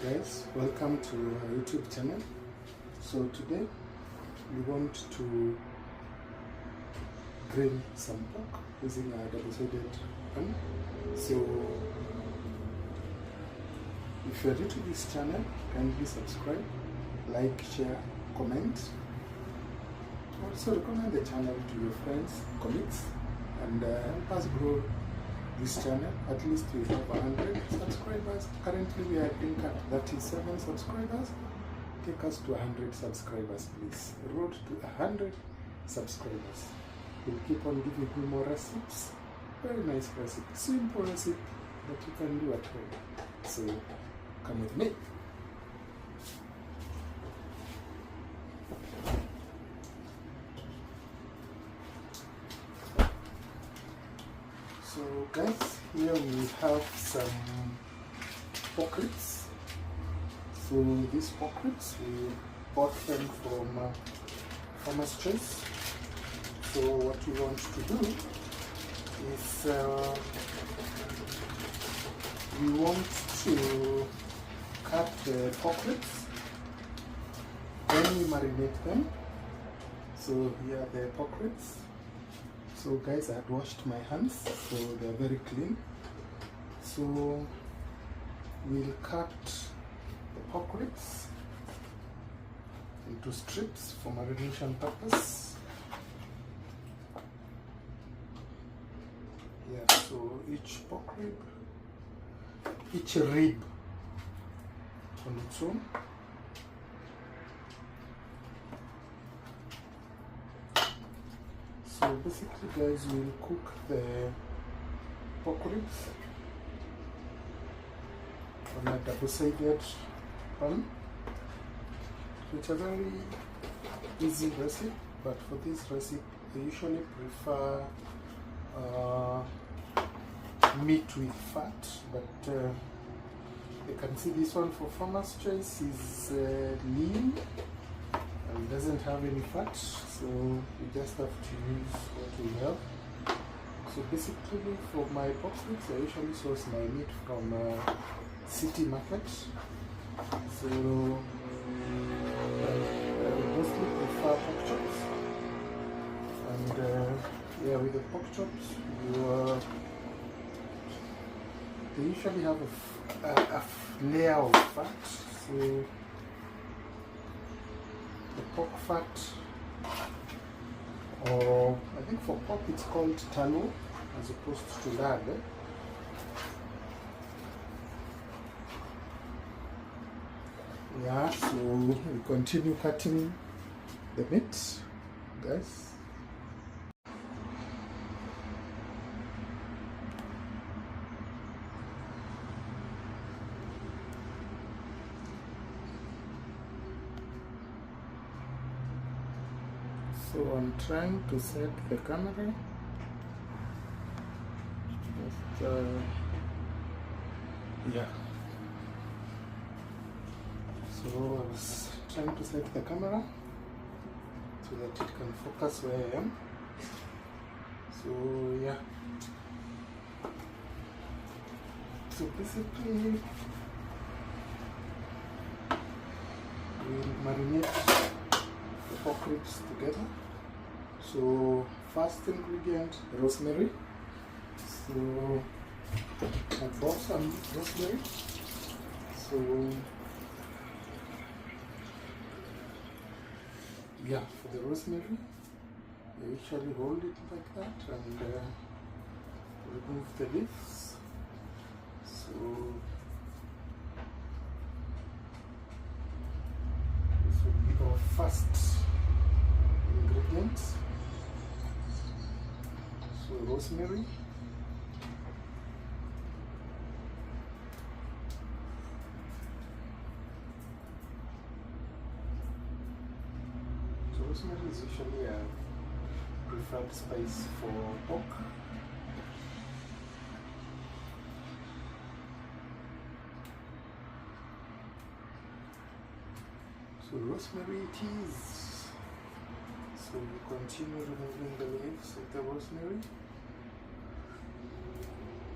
Guys, welcome to our YouTube channel. So today we want to grill some pork using a double-sided pan. So if you are new to this channel, kindly subscribe, like, share, comment. Also recommend the channel to your friends, colleagues, and help us grow this channel. At least we have 100 subscribers. Currently we are being at 37 subscribers. Take us to 100 subscribers, please. Road to 100 subscribers. We'll keep on giving you more recipes. Very nice recipe, simple recipe that you can do at home. So come with me. So guys, here we have some pork ribs. So these pork ribs, we bought them from Farmer's Choice. So what we want to do is we want to cut the pork ribs, then we marinate them. So here are the pork ribs. So guys, I had washed my hands, so they are very clean. So we'll cut the pork ribs into strips for marination purpose. Yeah, so each rib on its own. So basically guys, we'll cook the pork ribs on a double-sided pan. So it's a very easy recipe, but for this recipe I usually prefer meat with fat, but you can see this one for Farmer's Choice is lean and doesn't have any fat, so we just have to use what we have. So basically for my pork ribs, I usually source my meat from City Market. So I mostly prefer pork chops, and yeah, with the pork chops, they usually have a layer of fat. So the pork fat, or I think for pork it's called tallow as opposed to lard. Yeah, so we continue cutting the meat, guys. So I'm trying to set the camera. Just, yeah. So I was trying to set the camera so that it can focus where I am. So yeah. So basically, we'll marinate the pork ribs together. So first ingredient, rosemary. So I bought some rosemary. So yeah, for the rosemary, I usually hold it like that and remove the leaves. So this will be our first ingredient. So rosemary. So rosemary is usually a preferred spice for pork. So rosemary it is. So we continue removing the leaves of the rosemary.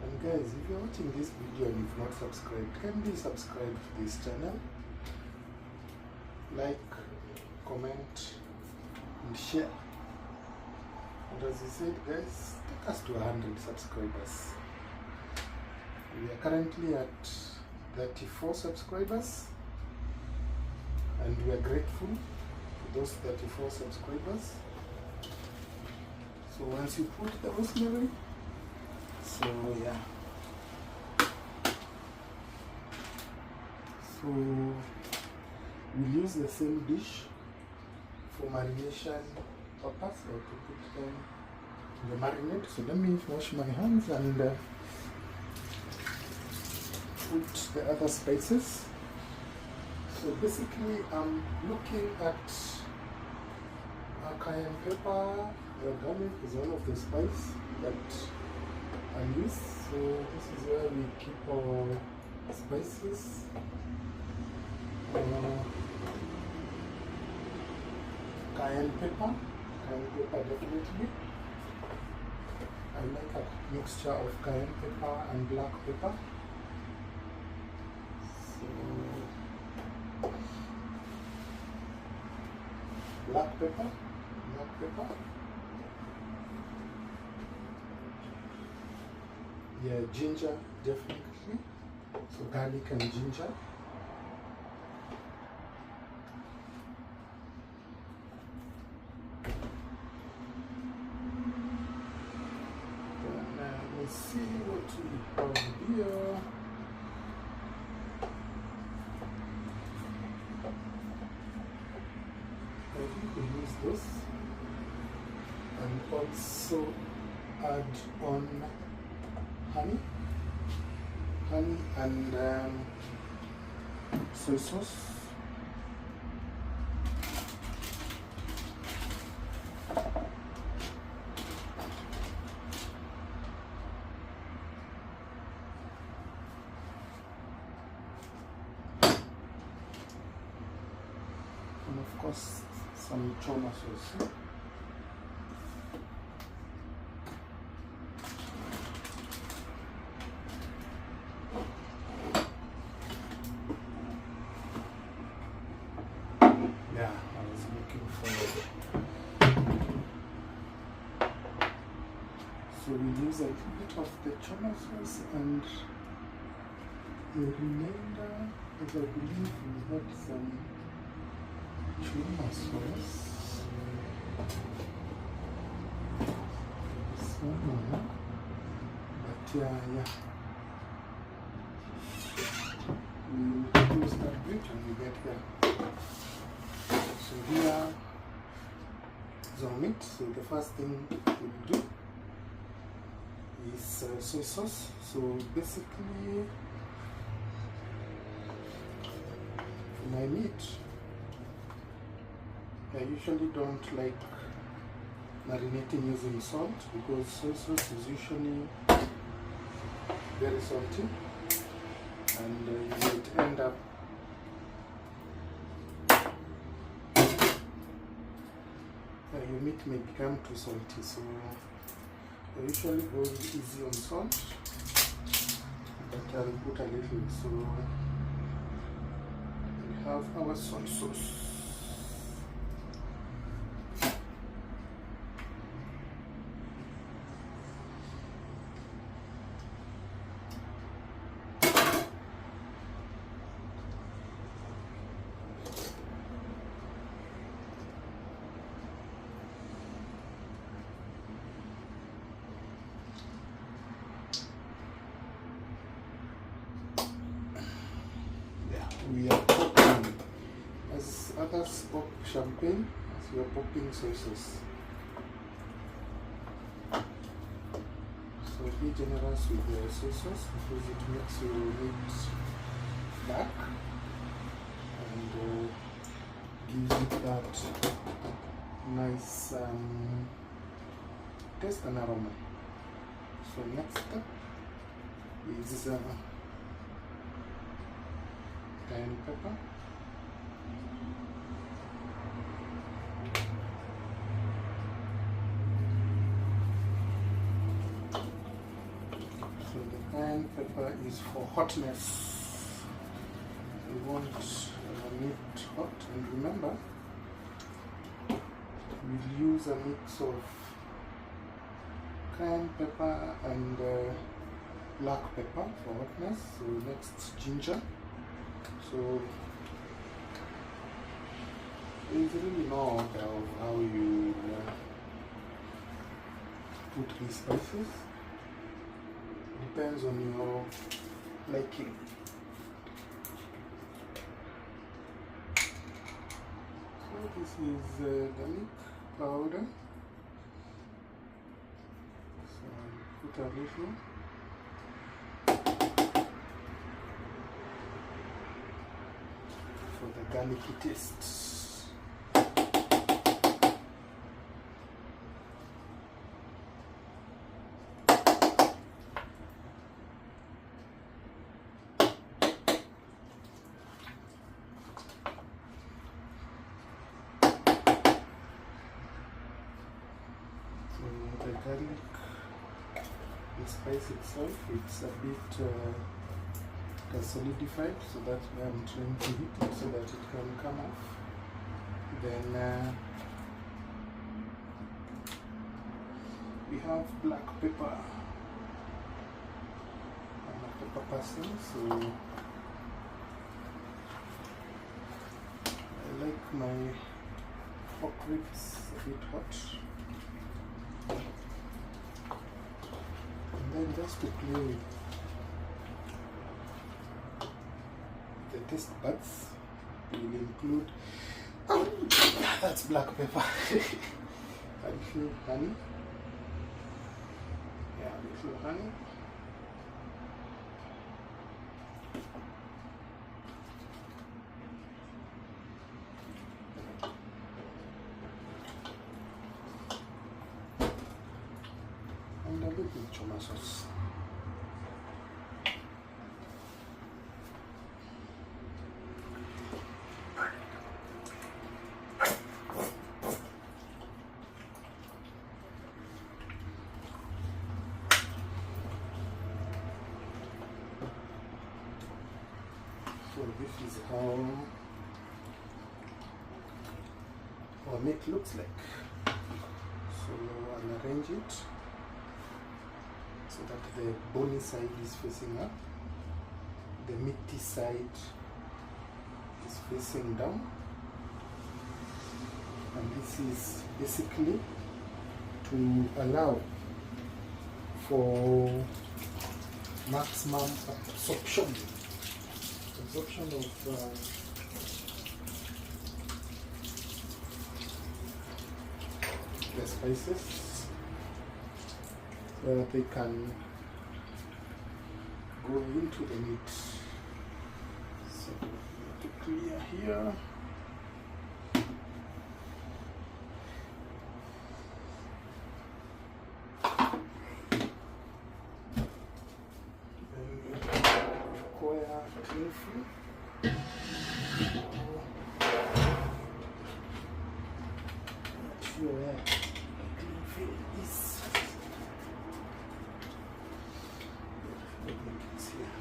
And guys, if you're watching this video and you've not subscribed, kindly subscribe to this channel. Like, comment, and share. And as I said, guys, take us to 100 subscribers. We are currently at 34 subscribers, and we are grateful for those 34 subscribers. So once you put the rosemary, so yeah, so we'll use the same dish for marination purpose, or to put them in the marinade. So let me wash my hands and put the other spices. So basically I'm looking at cayenne pepper. Garlic is one of the spices that I use. So this is where we keep our spices. Cayenne pepper definitely. I like a mixture of cayenne pepper and black pepper. So black pepper. Yeah, ginger definitely. So garlic and ginger. Let's see what we have here. I think we use this, and also add on honey and soy sauce. And of course some choma sauce. Yeah, I was looking for. So we use a little bit of the choma sauce, and the remainder, as I believe, we had some choma sauce somewhere, but yeah, we'll use that bit when we get here. So here is our meat. So the first thing we'll do is soy sauce. So basically for my meat, I usually don't like marinating using salt, because soy sauce is usually very salty, and you might end up your meat may become too salty. So I usually go easy on salt, but I'll put a little. So we have our soy sauce. We are popping, as others pop champagne, as we are popping soy sauce. So be generous with the soy sauce, because it makes your meat black and gives it that nice taste and aroma. So next step is cayenne pepper. So So the cayenne pepper is for hotness. We want meat hot, and remember, we'll use a mix of cayenne pepper and black pepper for hotness. So next, ginger. So there's really no order of how you put these spices. Depends on your liking. So this is garlic powder. So I'll put a little. For the garlicky taste. The garlic, the spice itself, it's a bit solidified, so that's why I'm trying to heat it so that it can come off. Then we have black pepper. I'm a pepper person, so I like my pork ribs a bit hot. And then just to play with the taste buds, we will include that's black pepper. A little honey. Yeah, a little honey. And a little choma sauce. So this is how our meat looks like. So I'll arrange it so that the bony side is facing up, the meaty side is facing down, and this is basically to allow for maximum absorption of the spices, so that they can go into the meat. So to clear here. Clean film. Not sure where clean film is. I think it's here.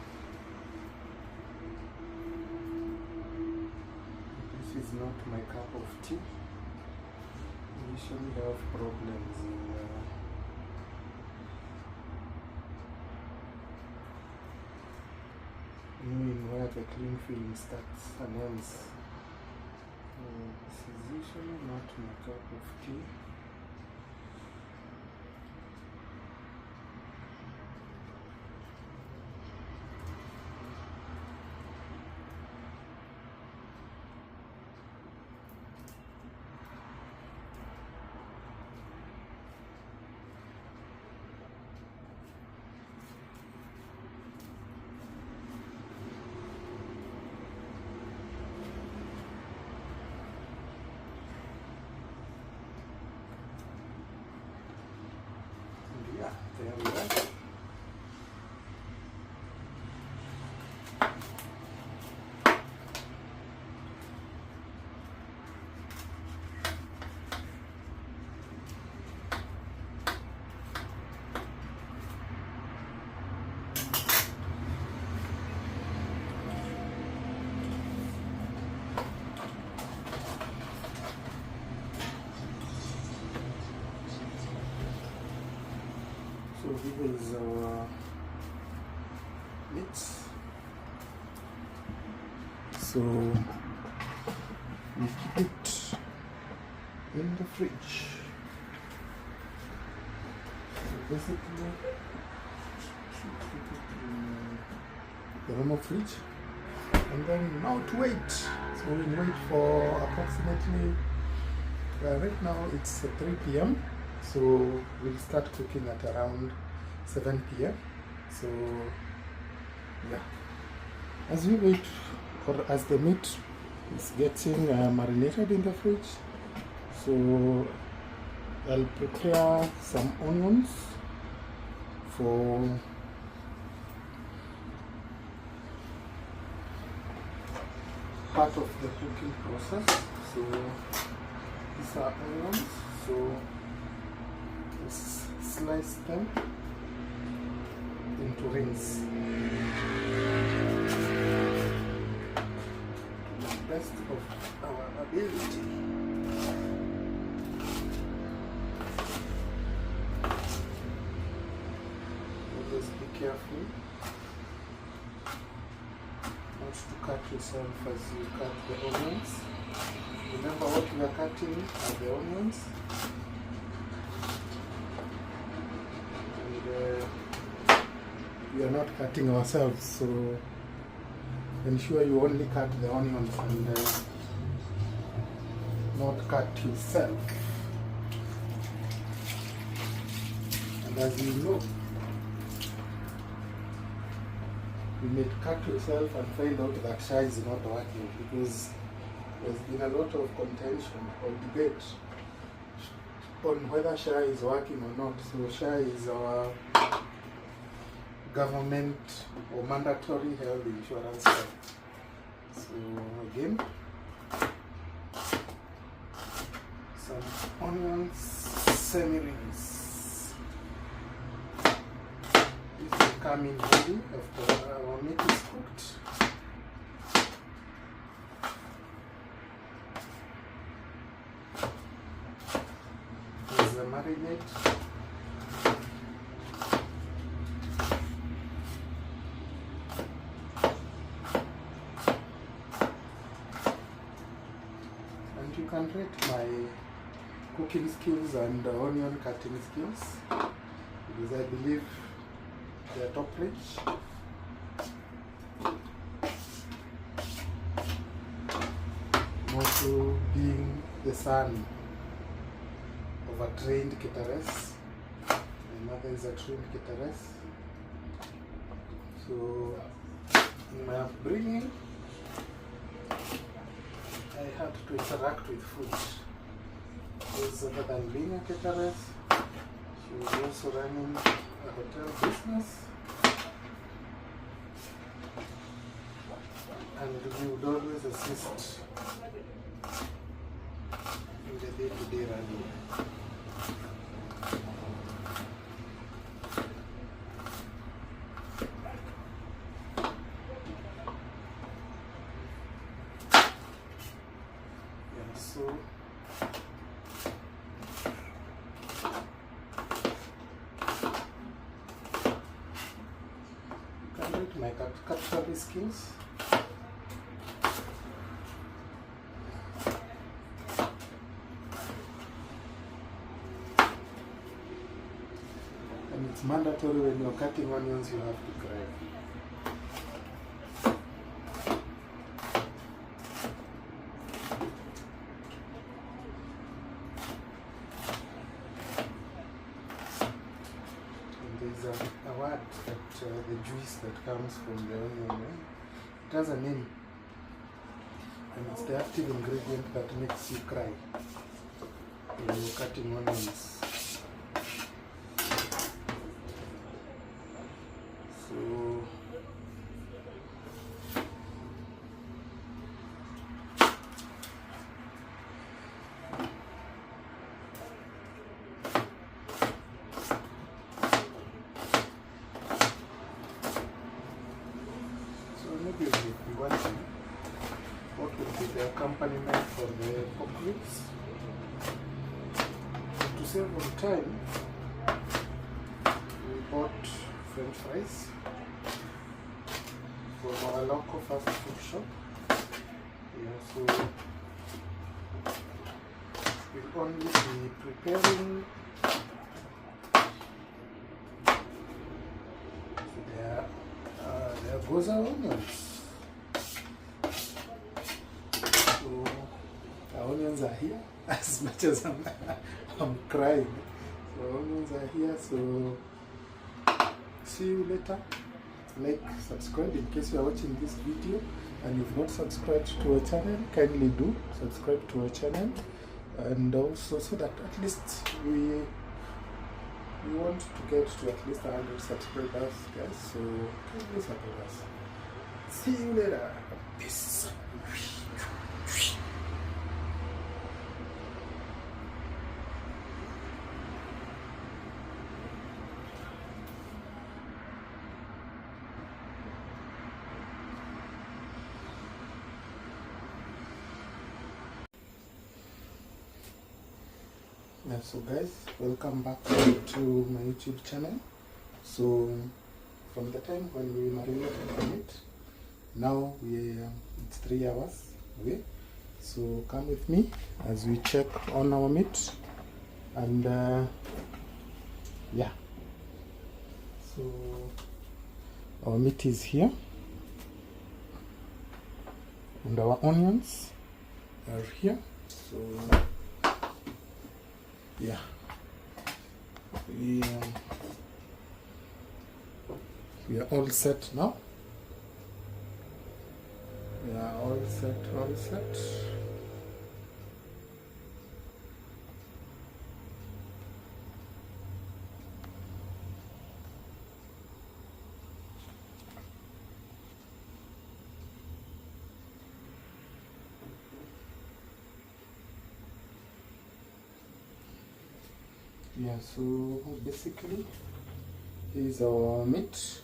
This is not my cup of tea. I usually have problems in knowing where the clean film starts and ends. This is usually not my cup of tea. Yeah, there we are. So here is our meat. So we keep it in the fridge. So basically, keep it in the normal fridge, and then now to wait. So we'll wait for approximately. Right now it's 3 p.m. So we'll start cooking at around 7 p.m. So yeah, as we wait, or as the meat is getting marinated in the fridge, so I'll prepare some onions for part of the cooking process. So these are onions, so let's slice them into rings to the best of our ability. Always be careful not to cut yourself as you cut the onions. Remember, what we are cutting are the onions, and we are not cutting ourselves, so ensure you only cut the onions and not cut yourself. And as you know, you may cut yourself and find out that Sha is not working, because there's been a lot of contention or debate on whether Sha is working or not. So Sha is our government or mandatory health insurance card. So again, some onions, semi-rings. This will come in handy after our meat is cooked. There's the marinade. And you can rate my cooking skills and onion cutting skills, because I believe they are top rich. Also being the son of a trained cateress. My mother is a trained cateress. So in my upbringing, I had to interact with food. Because other than being a cateress, she was also running a hotel business. And we would always assist in the day-to-day running. Yeah, so you can rate my cutlery skills. And it's mandatory when you're cutting onions, you have to grind. And there's a word that the juice that comes from the onion, it has a name. And it's the active ingredient that makes you cry when you're cutting onions. Maybe if you want to, what would be the accompaniment for the pork ribs? To save on time, we French fries from our local fast food shop. Yeah, so we'll only be preparing there goes our onions. So our onions are here as much as I'm crying. So onions are here, so see you later. Like, subscribe in case you are watching this video and you've not subscribed to our channel. Kindly do subscribe to our channel, and also so that at least we want to get to at least 100 subscribers, guys. So kindly support us. See you later. Peace. Yeah, so guys, welcome back to my YouTube channel. So from the time when we marinated the meat, now it's 3 hours away. So come with me as we check on our meat, and yeah, so our meat is here and our onions are here. So yeah, we are all set now. We are all set, all set. Yeah, so basically here's our meat.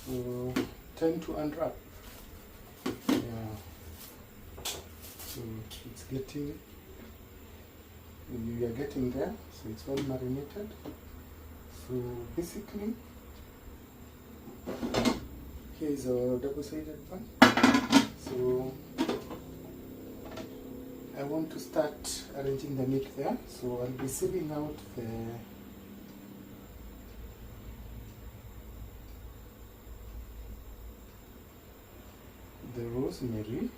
So time to unwrap. Yeah, so it's getting, we are getting there, so it's well marinated. So basically here is our double-sided pan. So I want to start arranging the meat there, so I'll be sieving out the rosemary,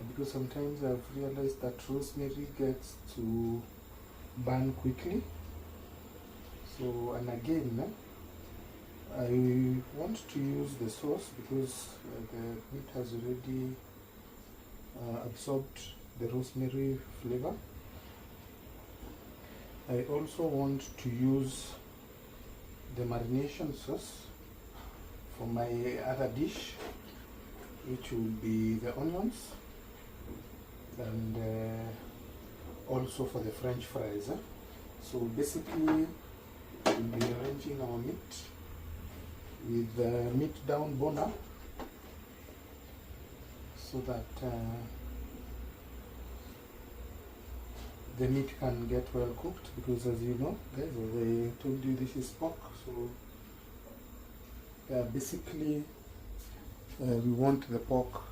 because sometimes I've realized that rosemary gets to burn quickly. So, and again, I want to use the sauce because the meat has already absorbed the rosemary flavor. I also want to use the marination sauce for my other dish, which will be the onions, and also for the French fries. So basically we'll be arranging our meat with the meat down boner, so that the meat can get well cooked, because as you know guys, as I told you, this is pork. So basically we want the pork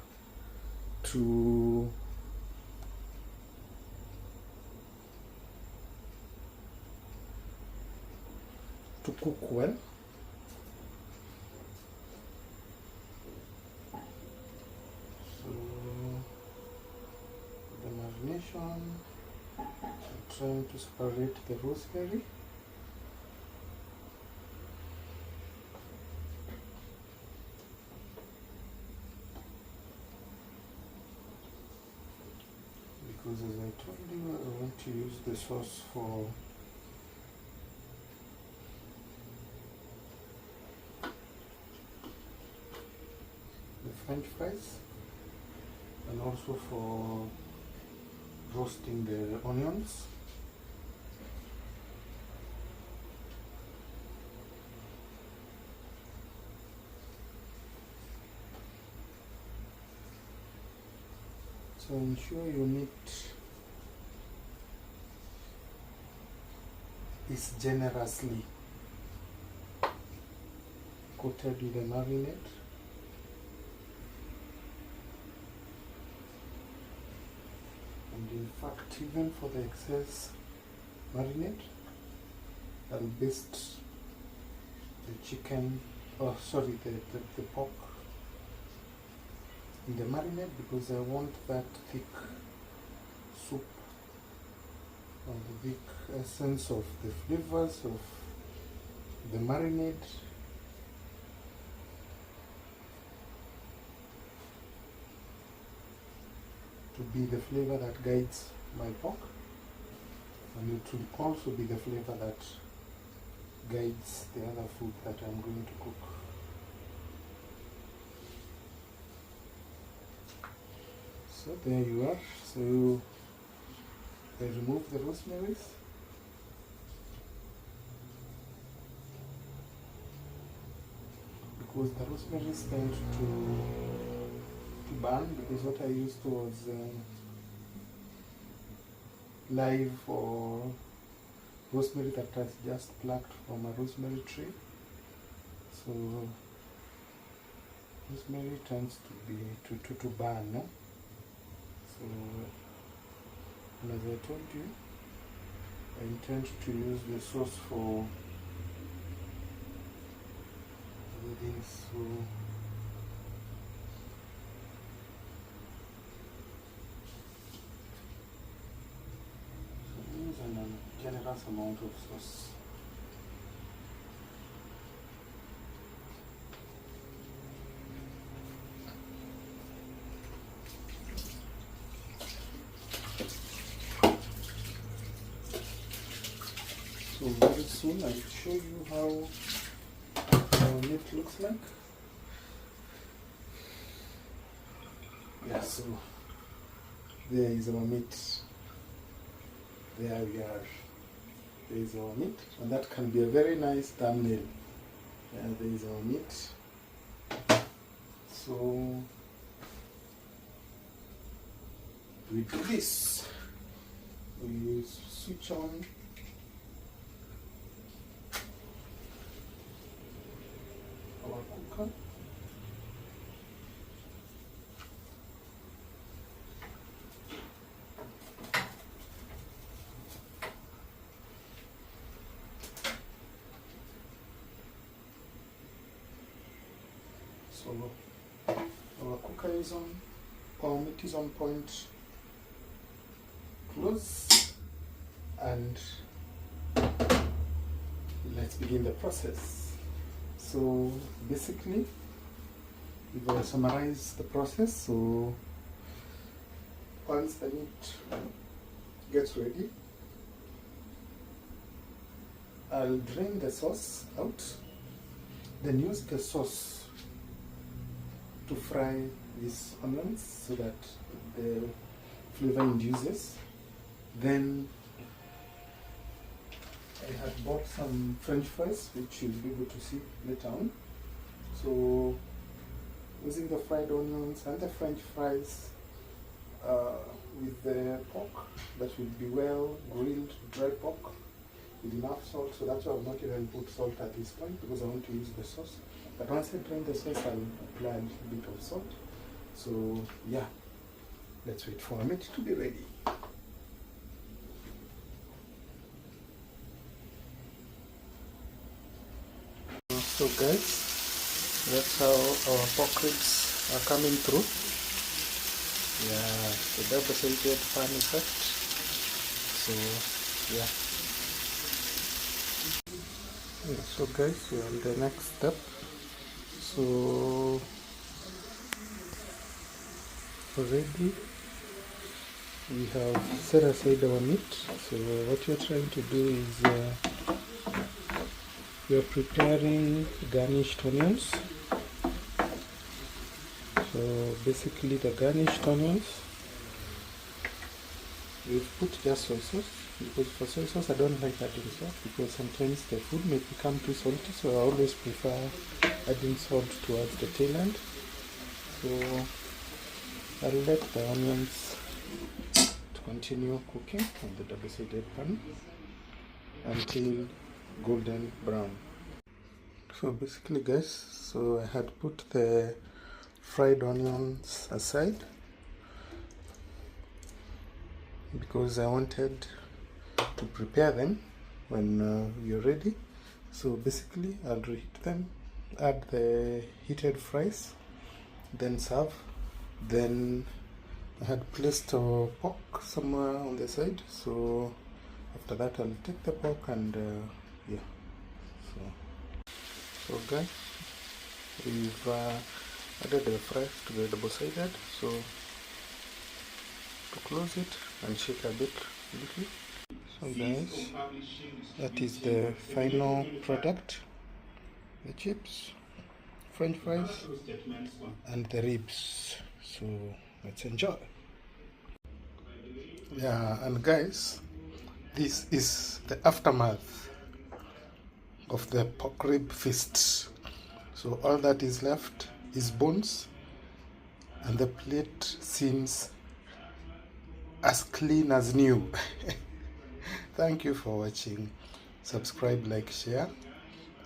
to cook well. So the marination, I'm trying to separate the rosemary. Because as I told you, I want to use the sauce for the French fries, and also for roasting the onions. So ensure your meat is generously coated with the marinade. And in fact, even for the excess marinade, I'll baste the chicken, the pork in the marinade because I want that thick soup and the thick essence of the flavors of the marinade to be the flavor that guides my pork, and it will also be the flavor that guides the other food that I'm going to cook. So there you are. So I remove the rosemaries. Because the rosemaries tend to burn, because what I used was live or rosemary that has just plucked from a rosemary tree. So rosemary tends to be to burn, no? So, and as I told you, I intend to use the sauce for everything. So use a generous amount of sauce. So very soon I'll show you how our meat looks like. Yeah, so there is our meat. There we are. There is our meat, and that can be a very nice thumbnail. Yeah, there is our meat. So we do this. We switch on our cooker. So our cooker is on, our meat is on point, close, and let's begin the process. So basically, if I summarize the process, so once the meat gets ready, I'll drain the sauce out, then use the sauce to fry these onions so that the flavor induces. Then I had bought some French fries, which you'll be able to see later on. So using the fried onions and the French fries with the pork that will be well grilled, dry pork with enough salt. So that's why I've not even put salt at this point, because I want to use the sauce. But once I drain the sauce, I'll apply a little bit of salt. So yeah, let's wait for our meat to be ready. So guys, that's how our pork ribs are coming through. Yeah, the double-sided pan effect. So yeah. So guys, we're on the next step. So already we have set aside our meat. So what you're trying to do is we are preparing garnished onions. So basically the garnished onions, we've put just soy sauce, because for soy sauce I don't like adding salt, because sometimes the food may become too salty, so I always prefer adding salt towards the tail end. So I'll let the onions to continue cooking on the double-sided pan. until golden brown. So basically guys, so I had put the fried onions aside because I wanted to prepare them when you're ready. So basically I'll reheat them, add the heated fries, then serve. Then I had placed pork somewhere on the side, so after that I'll take the pork and yeah. So guys, we've added the fries to the double sided, so to close it and shake a bit little. So guys, that is the final product: the chips, french fries and the ribs. So let's enjoy. Yeah, and guys, this is the aftermath of the pork rib feast. So all that is left is bones, and the plate seems as clean as new. Thank you for watching. Subscribe, like, share,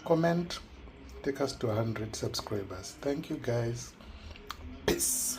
comment. Take us to 100 subscribers. Thank you guys. Peace.